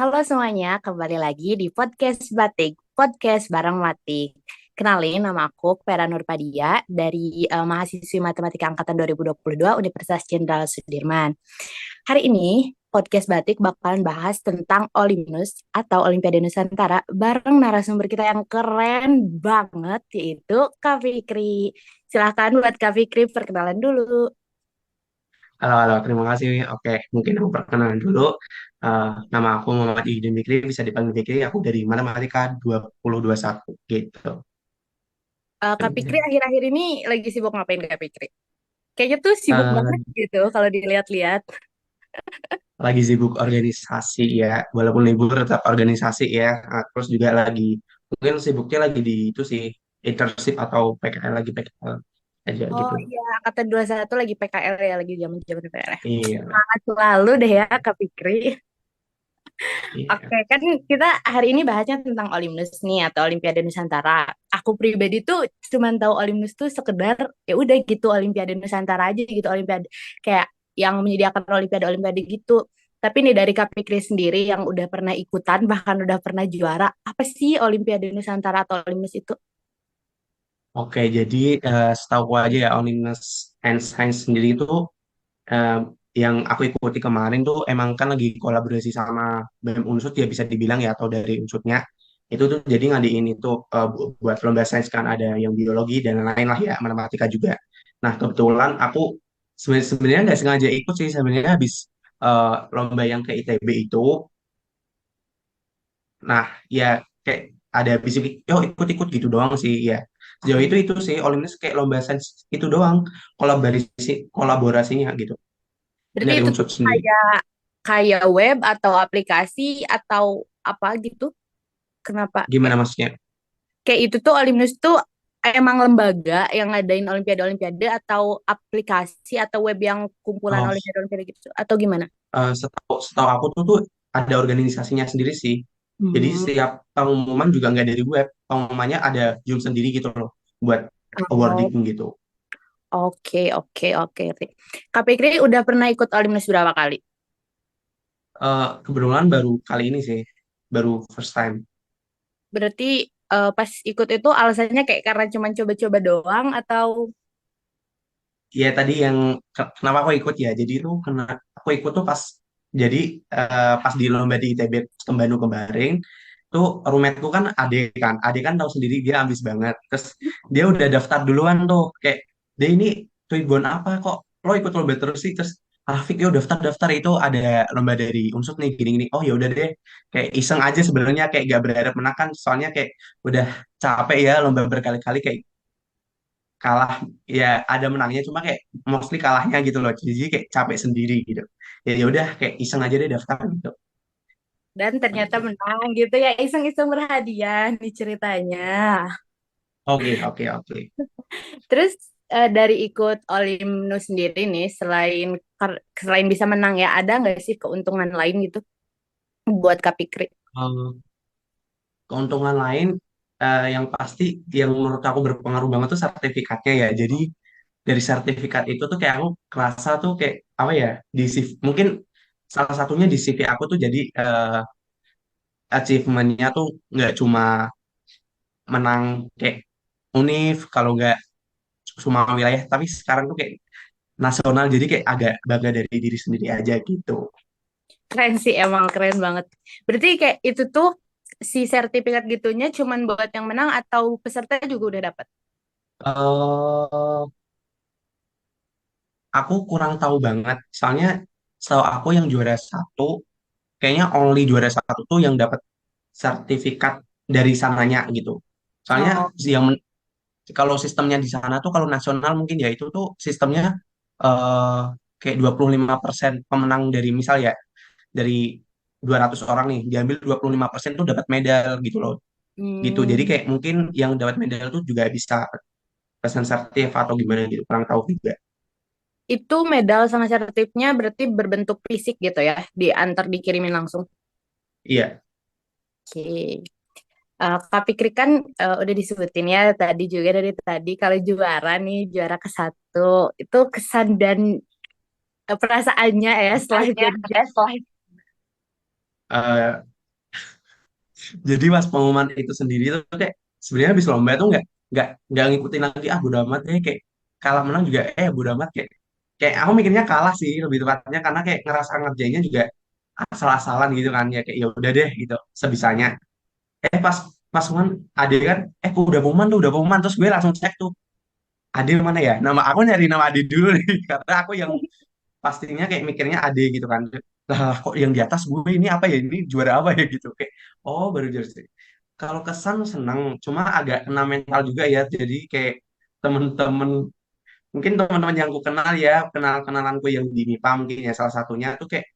Halo semuanya, kembali lagi di podcast Batik, podcast bareng Matik. Kenalin, nama aku Vera Nurpadia dari mahasiswi Matematika Angkatan 2022 Universitas Jenderal Sudirman. Hari ini, podcast Batik bakalan bahas tentang Olimnus atau Olimpiade Nusantara bareng narasumber kita yang keren banget, yaitu Kak Fikri. Silahkan buat Kak Fikri perkenalan dulu. Halo, halo, terima kasih. Oke, mungkin aku perkenalan dulu. Nama aku Muhammad Iqdim Fikri, bisa dipanggil Fikri. Aku dari Matematika 2021, gitu. Kak Fikri akhir-akhir ini lagi sibuk ngapain Kak Fikri? Kayaknya tuh sibuk banget Eh, gitu kalau dilihat-lihat. Lagi sibuk organisasi ya, walaupun libur tetap organisasi ya. Terus juga mungkin sibuknya lagi di itu sih, internship atau PKL lagi PKL aja Oh gitu. iya, angkatan 21 lagi PKL ya, lagi zaman-zaman PKL. Iya, Semangat selalu deh ya Kak Fikri. iya. Oke, kan kita hari ini bahasnya tentang Olimnus nih atau Olimpiade Nusantara. Aku pribadi tuh cuman tahu Olimnus tuh sekedar ya udah gitu Olimpiade Nusantara aja gitu, Olimpiade kayak yang menyediakan Olimpiade-Olimpiade gitu. Tapi nih dari Kak Fikri sendiri yang udah pernah ikutan bahkan udah pernah juara, apa sih Olimpiade Nusantara atau Olimnus itu? Oke, jadi setahu aja ya, Onliness and Science sendiri itu eh, yang aku ikuti kemarin tuh emang kan lagi kolaborasi sama BEM Unsut ya, bisa dibilang ya, atau dari Unsutnya itu tuh jadi ngadiin itu buat lomba sains, kan ada yang biologi dan lain-lain lah ya, matematika juga. Nah, kebetulan aku sebenarnya nggak sengaja ikut sih, sebenarnya habis lomba yang ke ITB itu. Nah, ya kayak ada bisik, yo ikut-ikut gitu doang sih ya. Sejauh itu sih Olimnis kayak lomba sains itu doang, kolaborasinya gitu Berarti dari itu Unsut tuh sendiri. kayak kayak web atau aplikasi atau apa gitu? Kenapa? Gimana maksudnya? Kayak itu tuh Olimnus tuh emang lembaga yang ngadain Olimpiade-Olimpiade atau aplikasi atau web yang kumpulan Oh, Olimpiade-Olimpiade gitu atau gimana? setahu aku tuh ada organisasinya sendiri sih. Jadi Hmm. setiap pengumuman juga nggak dari web, pengumumannya ada Zoom sendiri gitu loh, buat Oh, awarding gitu. oke, oke, oke. Kak Fikri udah pernah ikut Olimnus berapa kali? Kebetulan baru kali ini sih, baru first time. Berarti pas ikut itu alasannya kayak karena cuma coba-coba doang atau Ya tadi yang kenapa aku ikut ya, jadi itu kena aku ikut tuh pas, jadi pas di lomba di ITB Kembanu kemarin tuh, roommateku kan Ade kan tahu sendiri dia ambis banget, terus dia udah daftar duluan tuh, kayak dia ini Tuibon apa kok lo ikut lomba terus sih, terus Afik yo daftar daftar, itu ada lomba dari Unsut nih gini gini, oh ya udah deh, kayak iseng aja sebenarnya, kayak gak berharap menang kan, soalnya kayak udah capek ya lomba berkali-kali, kayak kalah ya, ada menangnya cuma kayak mostly kalahnya gitu loh, jadi kayak capek sendiri gitu. Ya ya udah, kayak iseng aja deh daftar gitu. dan ternyata Gitu. menang gitu ya iseng-iseng berhadiah nih ceritanya. Oke, oke, oke. Terus dari ikut Olimnus sendiri nih, selain bisa menang ya, ada nggak sih keuntungan lain gitu buat Kak Fikri? Keuntungan lain, yang pasti yang menurut aku berpengaruh banget tuh sertifikatnya ya. Jadi dari sertifikat itu tuh kayak aku kerasa tuh kayak apa ya, di CV, mungkin salah satunya di CV aku tuh, jadi achievementnya tuh nggak cuma menang kayak univ, kalau nggak semua wilayah, tapi sekarang tuh kayak nasional, jadi kayak agak bangga dari diri sendiri aja gitu. Keren sih, emang keren banget. Berarti kayak itu tuh si sertifikat gitunya cuman buat yang menang atau peserta juga udah dapat? eh aku kurang tahu banget, soalnya setahu aku yang juara satu, kayaknya only juara satu tuh yang dapat sertifikat dari sananya gitu. Soalnya Oh, yang kalau sistemnya di sana tuh, kalau nasional mungkin ya itu tuh sistemnya eh kayak 25% pemenang, dari misal ya, dari 200 orang nih diambil 25% tuh dapat medal gitu loh. Gitu. Jadi hmm. kayak mungkin yang dapat medal tuh juga bisa pesan sertif atau gimana gitu. Kurang tahu juga. Itu medal sama sertifnya berarti berbentuk fisik gitu ya, diantar dikirimin langsung. Iya. Oke. Kak Fikri kan udah disebutin ya tadi juga dari tadi kalau juara nih juara ke satu itu kesan dan perasaannya ya setelah Hanya jadi ya setelah itu. Jadi pas pengumuman itu sendiri tuh kayak sebenarnya habis lomba tuh nggak ngikutin lagi, ah bodo amat deh, kayak kalah menang juga bodo amat, kayak kayak aku mikirnya kalah sih lebih tepatnya, karena kayak ngerasa ngerjainnya juga asal-asalan gitu kan, ya kayak ya udah deh gitu sebisanya. Pas pas pengumuman Ade kan, udah pengumuman, terus gue langsung cek tuh Ade mana ya, nama aku nyari nama Ade dulu nih karena aku yang pastinya kayak mikirnya Ade gitu kan. Lah kok yang di atas gue ini apa ya, ini juara apa ya gitu, kayak oh baru jersey. Kalau kesan seneng, cuma agak kena mental juga ya. Jadi kayak temen-temen, mungkin teman-teman yang ku kenal ya, kenal-kenalanku yang di MIPA mungkin ya, salah satunya tuh kayak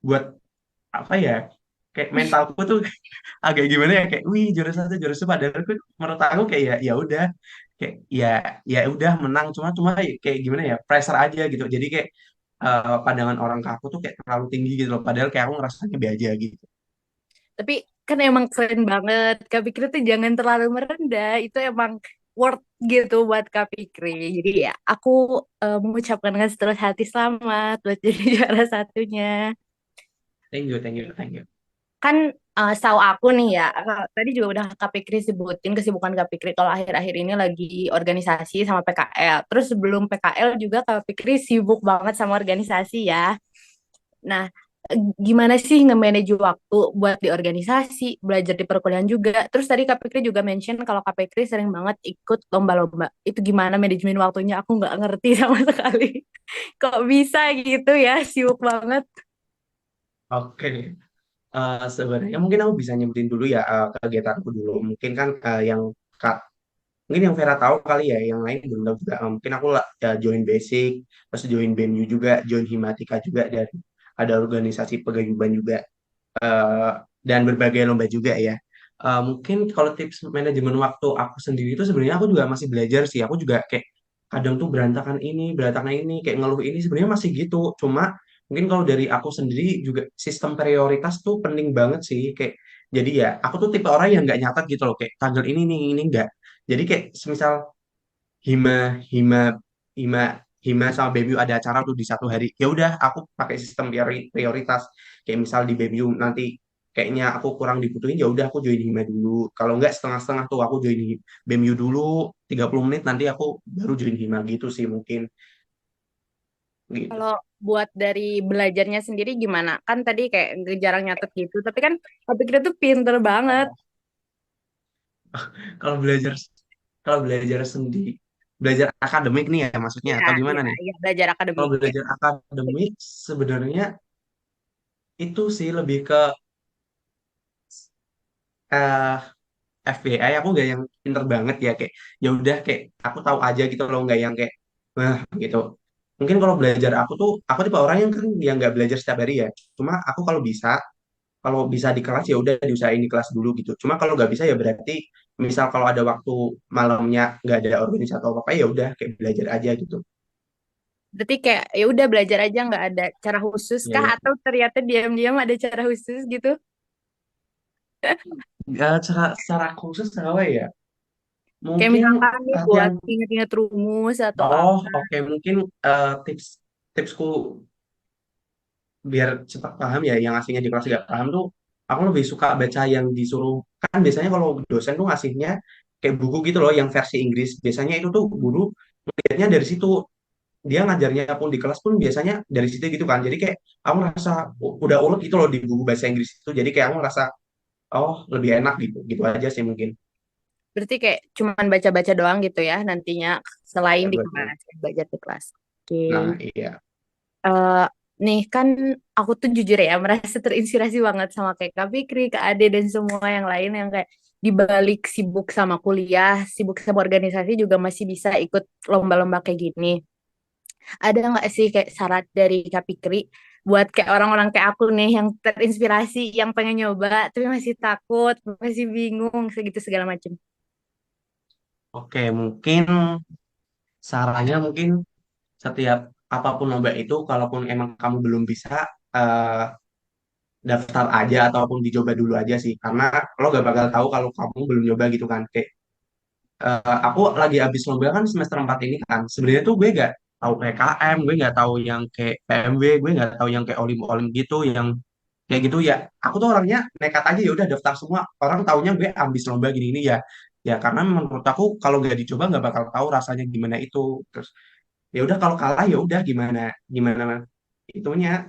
buat apa ya, kayak mentalku tuh agak gimana ya, kayak wih juara satu, padahal aku menurut aku kayak ya udah, kayak ya udah menang, cuma cuma kayak gimana ya, pressure aja gitu. Jadi kayak pandangan orang ke aku tuh kayak terlalu tinggi gitu loh, padahal kayak aku ngerasanya be aja gitu. Tapi kan emang keren banget. Kak Fikri tuh jangan terlalu merendah. Itu emang worth gitu buat Kak Fikri. Jadi ya aku mengucapkan dengan setulus hati selamat buat jadi juara satunya. Thank you, thank you, thank you. Kan setahu aku nih ya, tadi juga udah Kak Fikri sebutin kesibukan Kak Fikri kalau akhir-akhir ini lagi organisasi sama PKL. Terus sebelum PKL juga Kak Fikri sibuk banget sama organisasi ya. Nah, gimana sih nge-manage waktu buat di organisasi, belajar di perkuliahan juga. Terus tadi Kak Fikri juga mention kalau Kak Fikri sering banget ikut lomba-lomba. Itu gimana manajemen waktunya? Aku nggak ngerti sama sekali. Kok bisa gitu ya, sibuk banget. Oke. Sebenarnya mungkin aku bisa nyebutin dulu ya kegiatanku dulu. Mungkin kan yang Kak, mungkin yang Vera tahu kali ya, yang lain belum tahu juga. Mungkin aku lah join Basic, terus join BEMU juga, join Himatika juga, dan ada organisasi paguyuban juga, eh, dan berbagai lomba juga ya. Mungkin kalau tips manajemen waktu aku sendiri itu sebenarnya aku juga masih belajar sih. Aku juga kayak kadang tuh berantakan ini, kayak ngeluh ini, sebenarnya masih gitu. Cuma mungkin kalau dari aku sendiri juga sistem prioritas tuh penting banget sih. Kayak jadi ya aku tuh tipe orang yang nggak nyatat gitu loh, kayak tanggal ini nih ini enggak. Jadi kayak semisal Hima, Hima, Hima, Hima sama BBU ada acara tuh di satu hari. Ya udah, aku pakai sistem prioritas. Kayak misal di BBU nanti kayaknya aku kurang dibutuhin, ya udah aku join Hima dulu. Kalau enggak setengah-setengah tuh aku join BMU dulu 30 menit, nanti aku baru join Hima gitu sih mungkin gitu. Kalau buat dari belajarnya sendiri gimana? Kan tadi kayak nggak jarang nyatet gitu, tapi kan Kak Fikri tuh pinter banget. Kalau belajar kalau belajar sendiri, belajar akademik nih ya maksudnya Iya, atau iya, gimana nih? iya, belajar Kalau akademik ya. belajar akademik sebenarnya itu sih lebih ke eh, FBI, aku gak yang pinter banget ya, kayak ya udah kayak aku tahu aja gitu loh, nggak yang kayak wah gitu. Mungkin kalau belajar aku tipe orang yang kan yang nggak belajar setiap hari ya. Cuma aku kalau bisa di kelas ya udah diusahain di kelas dulu gitu. Cuma kalau nggak bisa ya berarti misal kalau ada waktu malamnya nggak ada organisasi atau apa, ya udah kayak belajar aja gitu. Berarti kayak ya udah belajar aja nggak ada cara khusus Ya, kah ya. atau ternyata diam-diam ada cara khusus gitu? Secara khusus apa ya? Kayak Mungkin misalkan nih buat latihan. inget-inget rumus atau Oh, apa. oke, mungkin tips tipsku biar cepat paham ya, yang aslinya di kelas gak paham tuh, aku lebih suka baca yang disuruh. Kan biasanya kalau dosen tuh ngasihnya kayak buku gitu loh yang versi Inggris, biasanya itu tuh guru lihatnya dari situ, dia ngajarnya pun di kelas pun biasanya dari situ gitu kan. Jadi kayak aku ngerasa udah ulet gitu loh di buku bahasa Inggris itu, jadi kayak aku ngerasa oh lebih enak gitu gitu aja sih mungkin. Berarti kayak cuman baca-baca doang gitu ya nantinya selain di Betul. kelas, belajar di kelas. Oke. Nah iya. Eh, nih kan aku tuh jujur ya merasa terinspirasi banget sama kayak Kak Fikri, Kak Ade dan semua yang lain yang kayak di balik sibuk sama kuliah, sibuk sama organisasi juga masih bisa ikut lomba-lomba kayak gini. Ada nggak sih kayak syarat dari Kak Fikri buat kayak orang-orang kayak aku nih yang terinspirasi, yang pengen nyoba tapi masih takut, masih bingung, segitu segala macam. Oke, mungkin sarannya mungkin setiap apapun lomba itu, kalaupun emang kamu belum bisa, eh, daftar aja ataupun dicoba dulu aja sih, karena lo gak bakal tahu kalau kamu belum nyoba gitu kan. Kayak aku lagi habis lomba kan semester 4 ini kan, sebenarnya tuh gue gak tahu PKM, gue gak tahu yang kayak PMW, gue gak tahu yang kayak olim-olim gitu, yang kayak gitu ya. Aku tuh orangnya nekat aja, ya udah daftar semua. Orang taunya gue ambis lomba gini ini ya. Ya karena menurut aku kalau nggak dicoba nggak bakal tahu rasanya gimana itu. Terus ya udah kalau kalah ya udah gimana gimana itunya.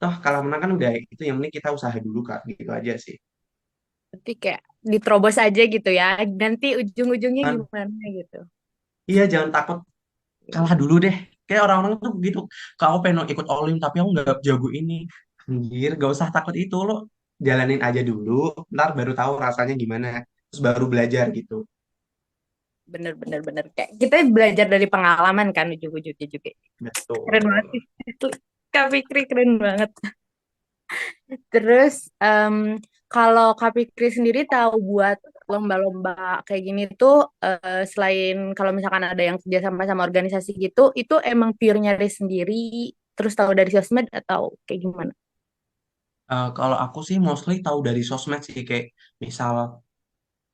Toh kalah menang kan udah itu, yang penting kita usaha dulu Kak, gitu aja sih. Berarti kayak diterobos aja gitu ya. Nanti ujung-ujungnya Kan gimana gitu. iya, jangan takut kalah dulu deh. Kayak orang-orang tuh gitu. Kalau aku pengen ikut Olim tapi aku nggak jago ini. Anjir, gak usah takut itu lo. Jalanin aja dulu, ntar baru tahu rasanya gimana. Terus baru belajar gitu. Bener-bener bener. Kayak kita belajar dari pengalaman kan ujung-ujungnya juga. Keren banget Betul. sih. Kak Fikri keren banget. Terus kalau Kak Fikri sendiri tahu buat lomba-lomba kayak gini tuh selain kalau misalkan ada yang kerja sama organisasi gitu, itu emang pure nyari sendiri, terus tahu dari sosmed atau kayak gimana? Kalau aku sih mostly tahu dari sosmed sih, kayak misal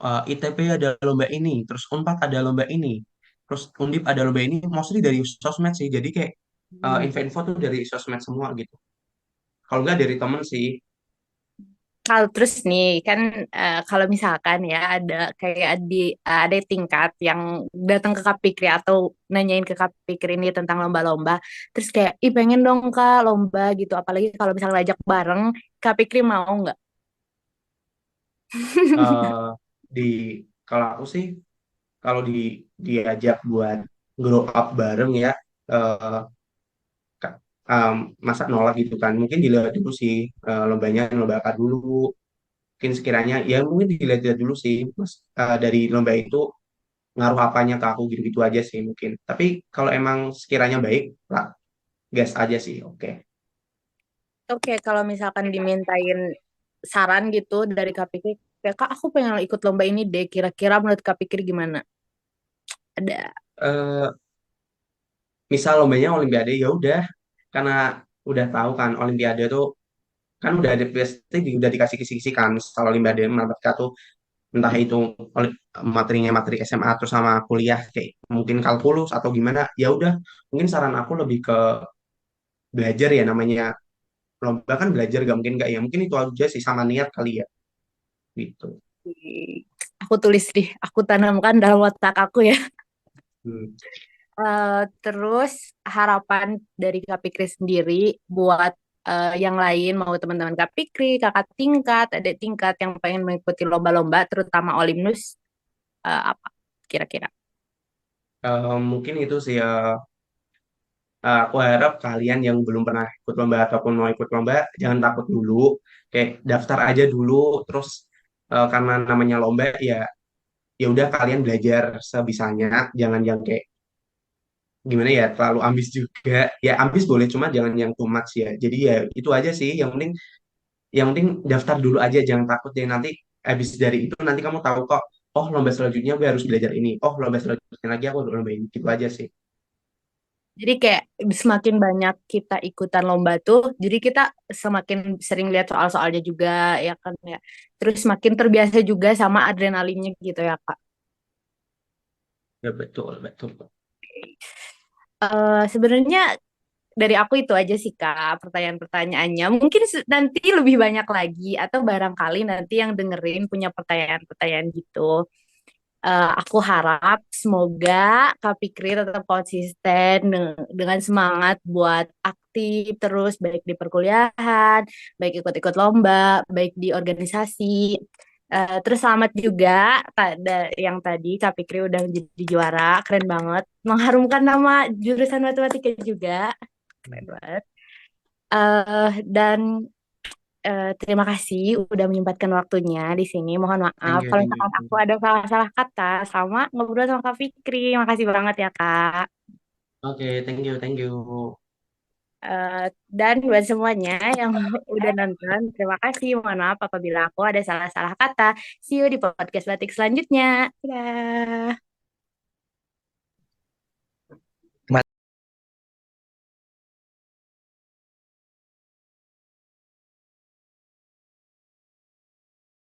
ITP ada lomba ini, terus Unpad ada lomba ini, terus Undip ada lomba ini, mostly dari sosmed sih. Jadi kayak Hmm. info-info tuh dari sosmed semua gitu. Kalau nggak dari temen sih. Kalau terus nih kan kalau misalkan ya ada kayak ada tingkat yang datang ke Kak Fikri atau nanyain ke Kak Fikri ini tentang lomba-lomba, terus kayak ih pengen dong Kak lomba gitu, apalagi kalau misalnya ajak bareng, Kak Fikri mau nggak? eh, di Kalau aku sih, kalau diajak buat grow up bareng ya, eh, ka- masa nolak gitu kan, mungkin dilihat dulu sih lombanya, lomba apa dulu. Mungkin sekiranya ya mungkin dilihat dulu sih mas, dari lomba itu ngaruh apanya ke aku, gitu-gitu aja sih mungkin. Tapi kalau emang sekiranya baik lah, gas aja sih, oke. Oke, kalau misalkan dimintain saran gitu dari Kak Fikri, kayak Kak aku pengen ikut lomba ini deh, kira-kira menurut Kak Fikri gimana? Ada. Eh, Misal lombanya olimpiade, ya udah, karena udah tahu kan olimpiade tuh kan udah ada pasti udah dikasih kisi-kisi kan. Misal olimpiade mereka tuh entah itu materinya materi SMA terus sama kuliah kayak mungkin kalkulus atau gimana, ya udah, mungkin saran aku lebih ke belajar ya, namanya lomba kan belajar, gak mungkin gak, ya mungkin itu aja sih, sama niat kali ya gitu. Aku tulis deh, aku tanamkan dalam otak aku ya. Hmm. Terus harapan dari Kak Fikri sendiri buat yang lain, mau teman-teman Kak Fikri, kakak tingkat, adik tingkat yang pengen mengikuti lomba-lomba, terutama Olimnus, apa kira-kira? Mungkin itu sih ya. Aku harap kalian yang belum pernah ikut lomba ataupun mau ikut lomba jangan takut dulu, kayak daftar aja dulu. Terus karena namanya lomba ya, ya udah kalian belajar sebisanya, jangan yang kayak gimana ya, terlalu ambis juga. Ya ambis boleh, cuma jangan yang too much ya. Jadi ya itu aja sih, yang penting daftar dulu aja, jangan takut deh. Nanti habis dari itu nanti kamu tahu kok, oh lomba selanjutnya gue harus belajar ini, oh lomba selanjutnya lagi aku harus lomba ini, gitu aja sih. Jadi kayak semakin banyak kita ikutan lomba tuh, jadi kita semakin sering lihat soal-soalnya juga ya kan ya. Terus semakin terbiasa juga sama adrenalinnya gitu ya Kak. Ya betul betul. Sebenarnya dari aku itu aja sih Kak pertanyaan-pertanyaannya. Mungkin nanti lebih banyak lagi atau barangkali nanti yang dengerin punya pertanyaan-pertanyaan gitu. Aku harap semoga Kak Fikri tetap konsisten dengan semangat buat aktif terus baik di perkuliahan, baik ikut-ikut lomba, baik di organisasi. Terus selamat juga pada yang tadi Kak Fikri udah menjadi juara, keren banget. Mengharumkan nama jurusan matematika juga, keren banget. Dan terima kasih udah menyempatkan waktunya di sini. Mohon maaf Thank you, kalau thank misalkan aku you. ada salah-salah kata sama ngobrol sama Kak Fikri. Makasih banget ya Kak. Oke, thank you, thank you. Eh, dan buat semuanya yang udah nonton, terima kasih. Mohon maaf apabila aku ada salah-salah kata. See you di podcast batik selanjutnya. Dadah.